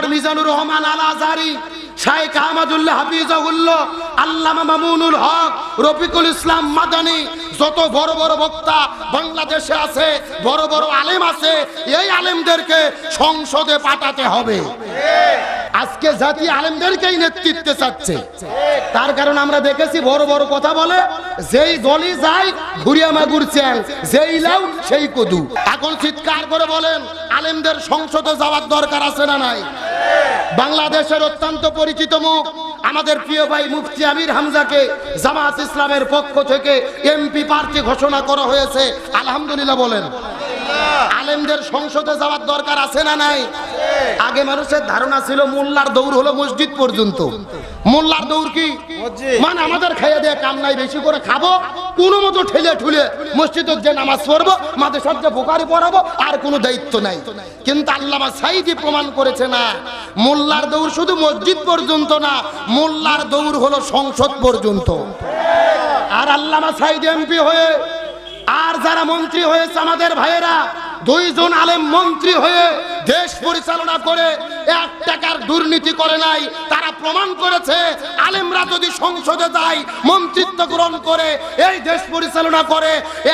Doctor Mizanur Rahman আল আজহারি, শাইখ আহমদুল্লাহ হাফিজাহুল্লাহ, আল্লামা মামুনুল হক, রফিকুল ইসলাম মাদানী, যত বড় বড় বক্তা বাংলাদেশে আছে, বড় বড় আলেম আছে, এই আলেমদেরকে সংসদে পাঠাতে হবে। আজকে জাতি আলেমদেরকেই নেতৃত্বে চাচ্ছে। তার কারণ আমরা দেখেছি বড় বড় কথা বলে, যেই দলই যায় ঘুরিয়া মাগুর চ্যাং, যেই লাউ সেই কদু। এখন চিৎকার করে বলেন, আলেমদের সংসদে যাওয়ার দরকার আছে না নাই? বাংলাদেশের অত্যন্ত পরিচিত মুখ আমাদের প্রিয় ভাই মুফতি আমির হামজাকে জামাত ইসলামের পক্ষ থেকে এমপি প্রার্থী ঘোষণা করা হয়েছে। আলহামদুলিল্লাহ বলেন। আলেমদের সংসদে যাওয়ার দরকার আছে না নাই? আগে মানুষের ধারণা ছিল মোল্লার দৌড় হলো মসজিদ পর্যন্ত। মোল্লার দৌড় কি মানে আমাদের খাইয়ে দিয়ে কাম নাই, বেশি করে খাবো, কোনো মতো ঠেলে ঠুলে মসজিদে যে নামাজ পড়বো, মাদ্রাসার যে বুখারী পড়াবো, আর কোনো দায়িত্ব নাই। কিন্তু আল্লামা সাঈদী প্রমাণ করেছে না, মোল্লার দৌড় শুধু মসজিদ পর্যন্ত না, মোল্লার দৌড় হলো সংসদ পর্যন্ত। আর আল্লামা সাঈদী এমপি হয়ে, আর যারা মন্ত্রী হয়েছে আমাদের ভাইয়েরা, দুইজন আলেম মন্ত্রী হয়ে দেশ পরিচালনা করে 1 টাকার দুর্নীতি করে নাই। তারা প্রমাণ করেছে আলেমরা যদি সংসদে যায়, মন্ত্রিত্ব গ্রহণ করে, এই দেশ পরিচালনা করে,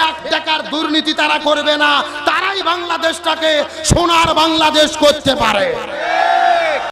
1 টাকার দুর্নীতি তারা করবে না। তারাই বাংলাদেশটাকে সোনার বাংলাদেশ করতে পারে।